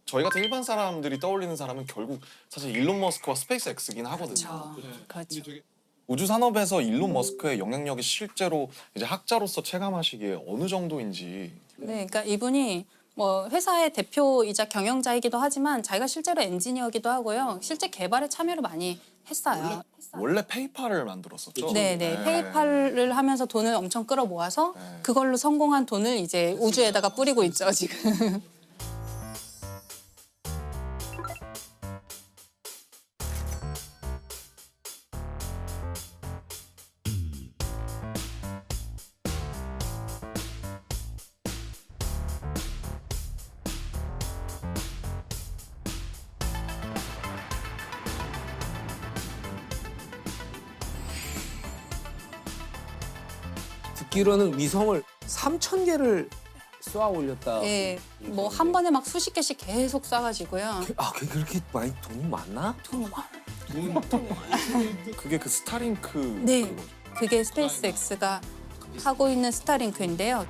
저희 같은 일반 사람들이 떠올리는 사람은 결국 사실 일론 머스크와 스페이스 X긴 하거든요. 그렇죠. 우주 산업에서 일론 머스크의 영향력이 실제로 이제 학자로서 체감하시기에 어느 정도인지. 네, 그러니까 이분이 뭐 회사의 대표이자 경영자이기도 하지만 자기가 실제로 엔지니어기도 하고요. 실제 개발에 참여를 많이 했어요. 원래 페이팔을 만들었었죠. 네네. 페이팔을 하면서 돈을 엄청 끌어모아서 네. 그걸로 성공한 돈을 이제 우주에다가 뿌리고 있죠, 지금. 듣기로는 위성을 3,000개를 쏘아 올렸다. 예, 뭐 한 번에 막 수십 개씩 계속 쏴가지고요. 아, 그렇게 많이 돈이 많나? 돈이 많아. 그게 그 스타링크. 네, 그거죠. 그게 스페이스 X가 하고 있는 스타링크인데요.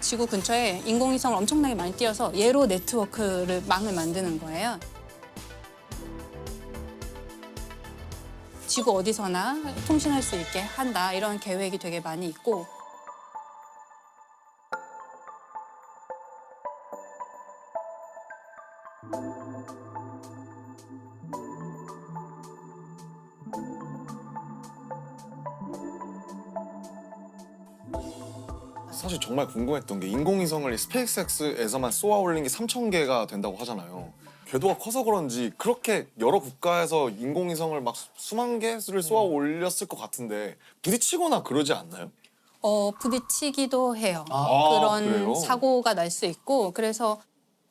지구 근처에 인공위성을 엄청나게 많이 띄워서 얘로 네트워크를 망을 만드는 거예요. 지구 어디서나 통신할 수 있게 한다 이런 계획이 되게 많이 있고 사실 정말 궁금했던 게 인공위성을 스페이스X에서만 쏘아 올린 게 3,000개가 된다고 하잖아요. 궤도가 커서 그런지 그렇게 여러 국가에서 인공위성을 막 수만 개를 쏘아 올렸을 것 같은데 부딪히거나 그러지 않나요? 부딪히기도 해요. 아, 그런 그래요? 사고가 날 수 있고 그래서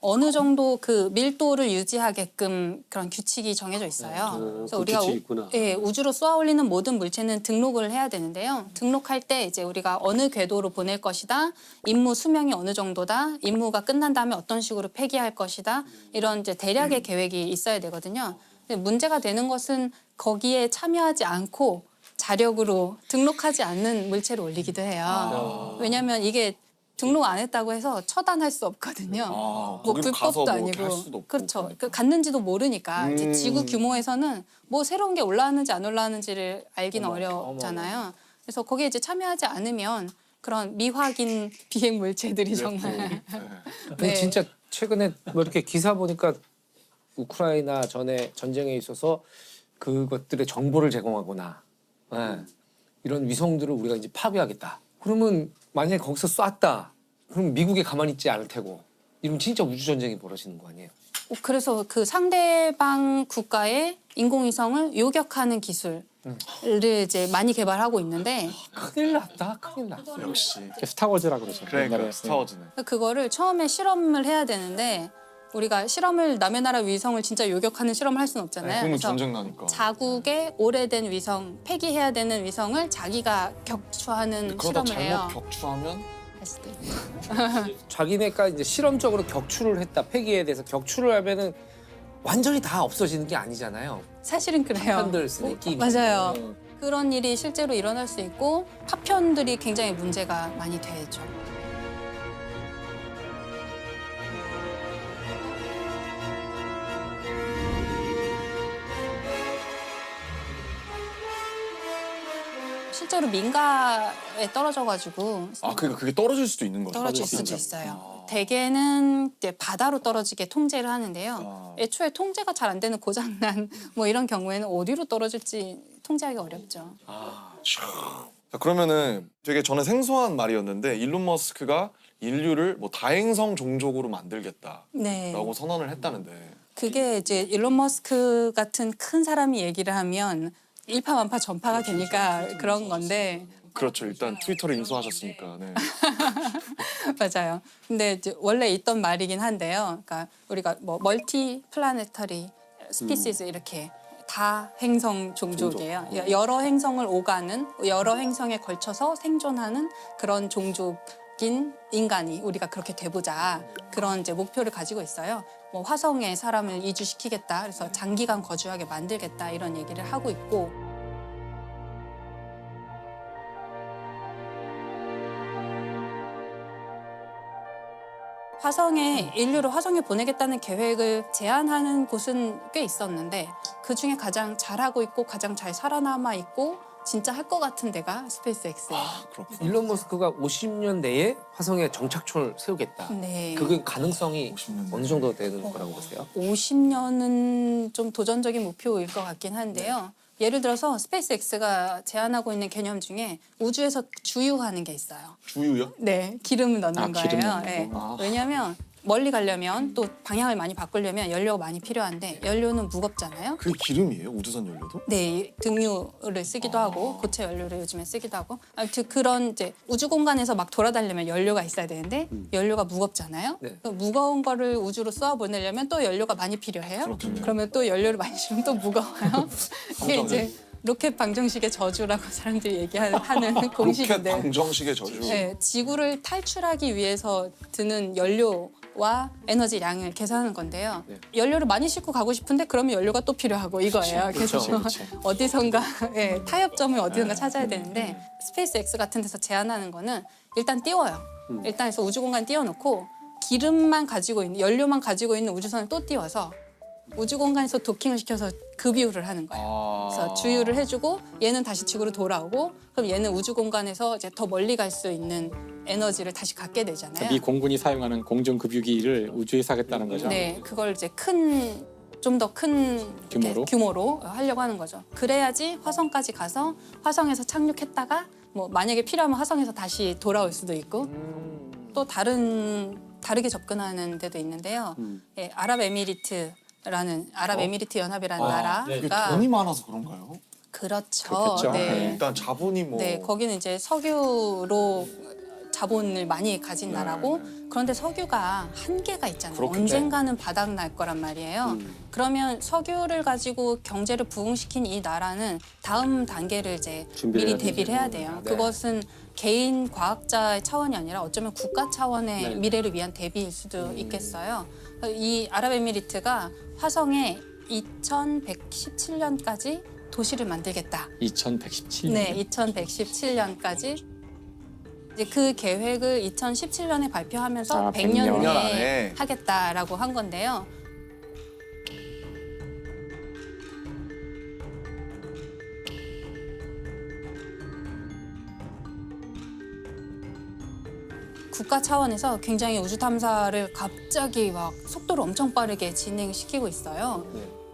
어느 정도 그 밀도를 유지하게끔 그런 규칙이 정해져 있어요. 그래서 우리가 규칙이 있구나. 우주로 쏘아 올리는 모든 물체는 등록을 해야 되는데요. 등록할 때 이제 우리가 어느 궤도로 보낼 것이다, 임무 수명이 어느 정도다, 임무가 끝난 다음에 어떤 식으로 폐기할 것이다 이런 이제 대략의 계획이 있어야 되거든요. 근데 문제가 되는 것은 거기에 참여하지 않고 자력으로 등록하지 않는 물체를 올리기도 해요. 왜냐하면 이게 등록 안 했다고 해서 처단할 수 없거든요. 뭐 거기로 가서 불법도 뭐 이렇게 할 아니고. 수도 없고. 그렇죠. 그 갔는지도 모르니까 이제 지구 규모에서는 뭐 새로운 게 올라왔는지 안 올라왔는지를 알기는 어렵잖아요. 그래서 거기에 이제 참여하지 않으면 그런 미확인 비행 물체들이 정말 근데 진짜 최근에 뭐 이렇게 기사 보니까 우크라이나 전에 전쟁에 있어서 그것들의 정보를 제공하거나 이런 위성들을 우리가 이제 파괴하겠다. 그러면 만약에 거기서 쐈다. 그럼 미국에 가만히 있지 않을 테고. 이러면 진짜 우주 전쟁이 벌어지는 거 아니에요? 그래서 그 상대방 국가의 인공위성을 요격하는 기술을 이제 많이 개발하고 있는데 큰일 났다. 큰일 났어. 역시. 스타워즈라 그러죠. 그러니까 옛날에. 스타워즈네. 그거를 처음에 실험을 해야 되는데 우리가 실험을 남의 나라 위성을 진짜 요격하는 실험을 할 수는 없잖아요. 그러면 그래서 전쟁 나니까. 자국의 오래된 위성, 폐기해야 되는 위성을 자기가 격추하는 그러다 실험을 해요. 잘못 격추하면 할 수도 있고. 자기네가 이제 실험적으로 격추를 했다. 폐기에 대해서 격추를 하면은 완전히 다 없어지는 게 아니잖아요. 사실은 그래요. 파편들 쓰는 끼. 맞아요. 그런 일이 실제로 일어날 수 있고 파편들이 굉장히 문제가 많이 되죠. 실제로 민가에 떨어져가지고 그러니까 그게 떨어질 수도 있는 거죠. 떨어질 수도 있어요. 대개는 이제 바다로 떨어지게 통제를 하는데요. 애초에 통제가 잘 안 되는 고장난 뭐 이런 경우에는 어디로 떨어질지 통제하기 어렵죠. 자, 그러면은 되게 저는 생소한 말이었는데 일론 머스크가 인류를 뭐 다행성 종족으로 만들겠다라고 네. 선언을 했다는데 그게 이제 일론 머스크 같은 큰 사람이 얘기를 하면 일파만파 전파가 되니까 그런 건데 그렇죠. 일단 트위터를 인수하셨으니까. 네. 맞아요. 근데 이제 원래 있던 말이긴 한데요. 그러니까 우리가 뭐 멀티 플라네터리 스피시스 이렇게 다 행성 종족이에요. 여러 행성을 오가는 여러 행성에 걸쳐서 생존하는 그런 종족인 인간이 우리가 그렇게 돼보자 그런 이제 목표를 가지고 있어요. 뭐 화성에 사람을 이주시키겠다. 그래서 장기간 거주하게 만들겠다 이런 얘기를 하고 있고. 화성에 인류를 화성에 보내겠다는 계획을 제안하는 곳은 꽤 있었는데 그 중에 가장 잘하고 있고 가장 잘 살아남아 있고 진짜 할 것 같은 데가 스페이스X예요. 그렇구나. 일론 머스크가 50년 내에 화성에 정착촌을 세우겠다. 네. 그게 가능성이 50년 어느 정도 되는 거라고 보세요? 50년은 좀 도전적인 목표일 것 같긴 한데요. 예를 들어서 스페이스X가 제안하고 있는 개념 중에 우주에서 주유하는 게 있어요. 주유요? 네, 기름을 넣는 거예요. 기름 넣는 네. 거. 아. 왜냐하면 멀리 가려면 또 방향을 많이 바꾸려면 연료가 많이 필요한데 연료는 무겁잖아요. 그게 기름이에요? 우주선 연료도? 네, 등유를 쓰기도 하고 고체 연료를 요즘에 쓰기도 하고 아무튼 그런 이제 우주 공간에서 막 돌아다니려면 연료가 있어야 되는데 연료가 무겁잖아요. 네. 그 무거운 거를 우주로 쏘아 보내려면 또 연료가 많이 필요해요. 그렇군요. 그러면 또 연료를 많이 주면 또 무거워요. 이게 이제 로켓 방정식의 저주라고 사람들이 얘기하는 로켓 공식인데 방정식의 저주. 네, 지구를 탈출하기 위해서 드는 연료와 에너지량을 계산하는 건데요. 네. 연료를 많이 싣고 가고 싶은데 그러면 연료가 또 필요하고 이거예요. 그래서 어디선가 타협점을 어디선가 찾아야 되는데 스페이스X 같은 데서 제안하는 거는 일단 띄워요. 일단 해서 우주공간 띄워놓고 기름만 가지고 있는 연료만 가지고 있는 우주선을 또 띄워서 우주공간에서 도킹을 시켜서 급유를 하는 거예요. 그래서 주유를 해주고 얘는 다시 지구로 돌아오고 그럼 얘는 우주공간에서 이제 더 멀리 갈 수 있는 에너지를 다시 갖게 되잖아요. 미 공군이 사용하는 공중급유기를 우주에서 하겠다는 거죠. 네, 그걸 이제 좀 더 큰 규모로 하려고 하는 거죠. 그래야지 화성까지 가서 화성에서 착륙했다가 뭐 만약에 필요하면 화성에서 다시 돌아올 수도 있고 또 다르게 접근하는 데도 있는데요. 예, 아랍에미리트 연합이라는 이게 나라가 돈이 많아서 그런가요? 그렇죠. 그렇겠죠. 네. 네. 일단 자본이 뭐 네, 거기는 이제 석유로 자본을 많이 가진 나라고 그런데 석유가 한계가 있잖아요. 그렇겠죠. 언젠가는 바닥 날 거란 말이에요. 그러면 석유를 가지고 경제를 부흥시킨 이 나라는 다음 단계를 이제 미리 대비를 해야 돼요. 네. 그것은 개인 과학자의 차원이 아니라 어쩌면 국가 차원의 미래를 위한 대비일 수도 있겠어요. 이 아랍에미리트가 화성에 2117년까지 도시를 만들겠다. 2117년. 네, 2117년까지 이제 그 계획을 2017년에 발표하면서 100년 100년 내에 안에. 하겠다라고 한 건데요. 국가 차원에서 굉장히 우주 탐사를 갑자기 막 속도를 엄청 빠르게 진행시키고 있어요.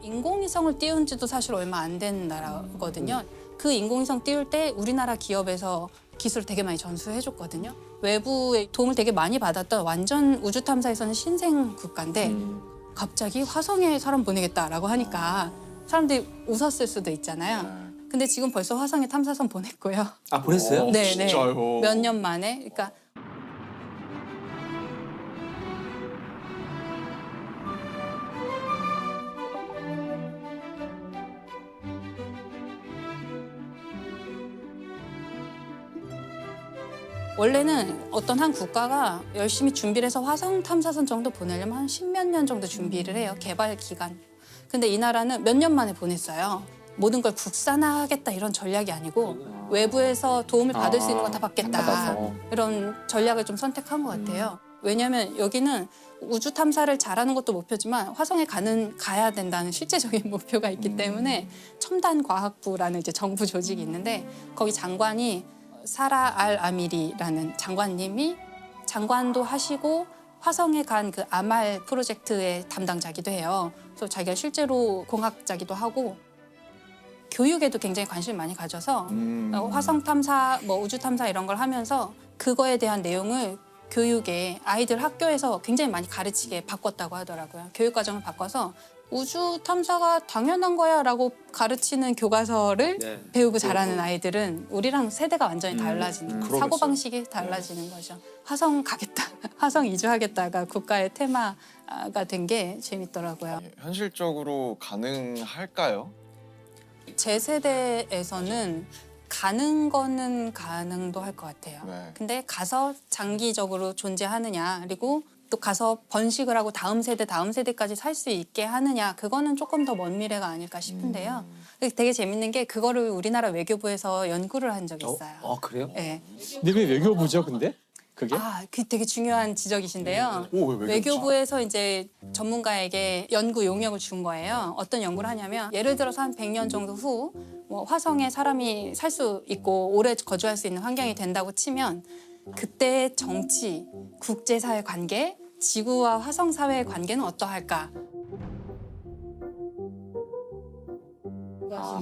인공위성을 띄운 지도 사실 얼마 안 된 나라거든요. 그 인공위성 띄울 때 우리나라 기업에서 기술을 되게 많이 전수해줬거든요. 외부의 도움을 되게 많이 받았던 완전 우주 탐사에서는 신생 국가인데 갑자기 화성에 사람 보내겠다라고 하니까 사람들이 웃었을 수도 있잖아요. 근데 지금 벌써 화성에 탐사선 보냈고요. 아 보냈어요? 네, 진짜요? 몇 년 만에. 그러니까 원래는 어떤 한 국가가 열심히 준비를 해서 화성 탐사선 정도 보내려면 한 10몇 년 정도 준비를 해요. 개발 기간. 근데 이 나라는 몇 년 만에 보냈어요. 모든 걸 국산화하겠다 이런 전략이 아니고 외부에서 도움을 받을 수 있는 거 다 받겠다. 받아서. 이런 전략을 좀 선택한 것 같아요. 왜냐하면 여기는 우주 탐사를 잘하는 것도 목표지만 화성에 가야 된다는 실제적인 목표가 있기 때문에 첨단 과학부라는 이제 정부 조직이 있는데 거기 장관이 사라 알 아미리라는 장관님이 장관도 하시고 화성에 간 그 아말 프로젝트의 담당자기도 해요. 그래서 자기가 실제로 공학자기도 하고 교육에도 굉장히 관심을 많이 가져서 화성 탐사, 뭐 우주 탐사 이런 걸 하면서 그거에 대한 내용을 교육에 아이들 학교에서 굉장히 많이 가르치게 바꿨다고 하더라고요. 교육 과정을 바꿔서 우주 탐사가 당연한 거야라고 가르치는 교과서를 네. 배우고 자라는 아이들은 우리랑 세대가 완전히 달라지는 그러겠어요. 사고 방식이 달라지는 거죠. 화성 가겠다, 화성 이주하겠다가 국가의 테마가 된 게 재밌더라고요. 현실적으로 가능할까요? 제 세대에서는 가는 거는 가능도 할 것 같아요. 네. 근데 가서 장기적으로 존재하느냐 그리고 또 가서 번식을 하고 다음 세대까지 살 수 있게 하느냐 그거는 조금 더 먼 미래가 아닐까 싶은데요. 되게 재밌는 게 그거를 우리나라 외교부에서 연구를 한 적이 있어요. 그래요? 네. 근데 왜 외교부죠, 근데? 그게? 그 되게 중요한 지적이신데요. 오, 왜 외교부에서 이제 전문가에게 연구 용역을 준 거예요. 어떤 연구를 하냐면 예를 들어서 한 100년 정도 후 뭐 화성에 사람이 살 수 있고 오래 거주할 수 있는 환경이 된다고 치면 그때의 정치, 국제사회 관계, 지구와 화성 사회의 관계는 어떠할까?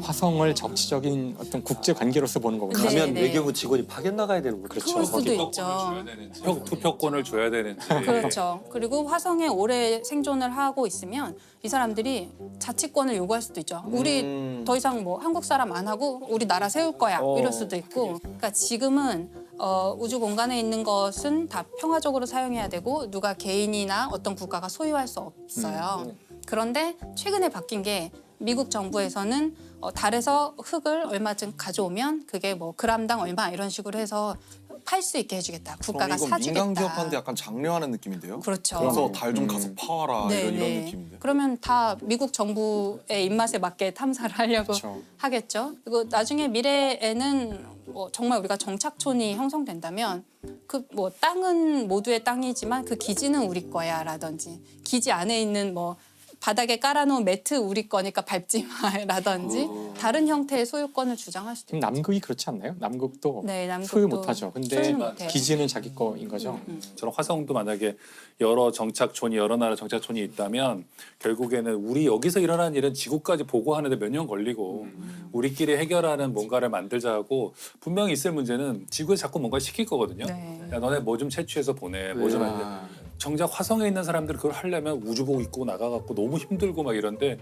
화성을 정치적인 어떤 국제 관계로서 보는 거군요. 네, 가면 네. 외교부 직원이 파견 나가야 되는 거죠. 그럴 수도 있죠. 투표권을 줘야 되는지. 그렇죠. 그리고 화성에 오래 생존을 하고 있으면 이 사람들이 자치권을 요구할 수도 있죠. 우리 더 이상 뭐 한국 사람 안 하고 우리 나라 세울 거야 이럴 수도 있고. 그러니까 지금은 우주 공간에 있는 것은 다 평화적으로 사용해야 되고 누가 개인이나 어떤 국가가 소유할 수 없어요. 그런데 최근에 바뀐 게 미국 정부에서는 달에서 흙을 얼마쯤 가져오면 그게 뭐 그람당 얼마 이런 식으로 해서 팔 수 있게 해주겠다. 국가가 이건 사주겠다. 민간 기업한테 약간 장려하는 느낌인데요. 그렇죠. 그래서 달 좀 가서 파와라 네, 이런 네. 느낌인데. 그러면 다 미국 정부의 입맛에 맞게 탐사를 하려고 그렇죠. 하겠죠. 그리고 나중에 미래에는 뭐 정말 우리가 정착촌이 형성된다면 그 뭐 땅은 모두의 땅이지만 그 기지는 우리 거야라든지 기지 안에 있는 뭐 바닥에 깔아놓은 매트 우리 거니까 밟지 마라든지 다른 형태의 소유권을 주장할 수도 지금 남극이 그렇지 않나요? 남극도 네, 남극도 소유 못하죠. 근데 소유는 못해요. 기지는 자기 거인 거죠. 저는 화성도 만약에 여러 정착촌이 여러 나라 정착촌이 있다면 결국에는 우리 여기서 일어나는 일은 지구까지 보고하는데 몇 년 걸리고 우리끼리 해결하는 뭔가를 만들자고 분명히 있을 문제는 지구에서 자꾸 뭔가 시킬 거거든요. 네. 야, 너네 뭐 좀 채취해서 보내. 뭐 좀 하는데 정작 화성에 있는 사람들이 그걸 하려면 우주복 입고 나가갖고 너무 힘들고 막 이런데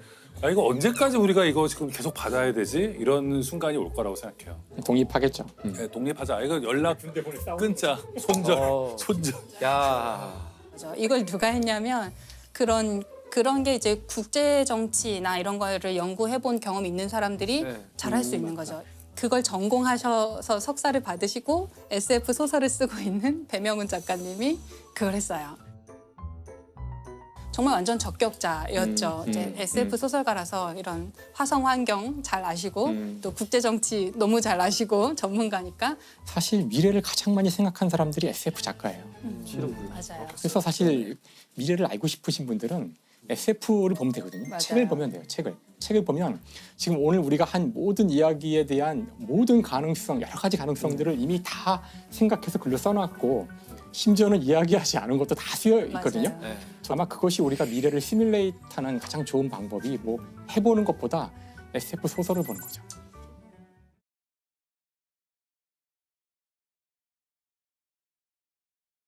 이거 언제까지 우리가 이거 지금 계속 받아야 되지? 이런 순간이 올 거라고 생각해요. 독립하겠죠. 네, 독립하자. 이거 연락 끊자. 손절. 야. 그죠. 이걸 누가 했냐면 그런 게 이제 국제 정치나 이런 거를 연구해 본 경험이 있는 사람들이 네. 잘할 수 있는 거죠. 그걸 전공하셔서 석사를 받으시고 SF 소설을 쓰고 있는 배명훈 작가님이 그걸 했어요. 정말 완전 적격자였죠. 이제 SF 소설가라서 이런 화성 환경 잘 아시고 또 국제 정치 너무 잘 아시고 전문가니까 사실 미래를 가장 많이 생각한 사람들이 SF 작가예요. 맞아요. 그래서 사실 미래를 알고 싶으신 분들은 SF를 보면 되거든요. 맞아요. 책을 보면 돼요. 책을 보면 지금 오늘 우리가 한 모든 이야기에 대한 모든 가능성, 여러 가지 가능성들을 이미 다 생각해서 글로 써놨고 심지어는 이야기하지 않은 것도 다 쓰여 있거든요. 맞아요. 네. 아마 그것이 우리가 미래를 시뮬레이트하는 가장 좋은 방법이 뭐 해보는 것보다 SF 소설을 보는 거죠.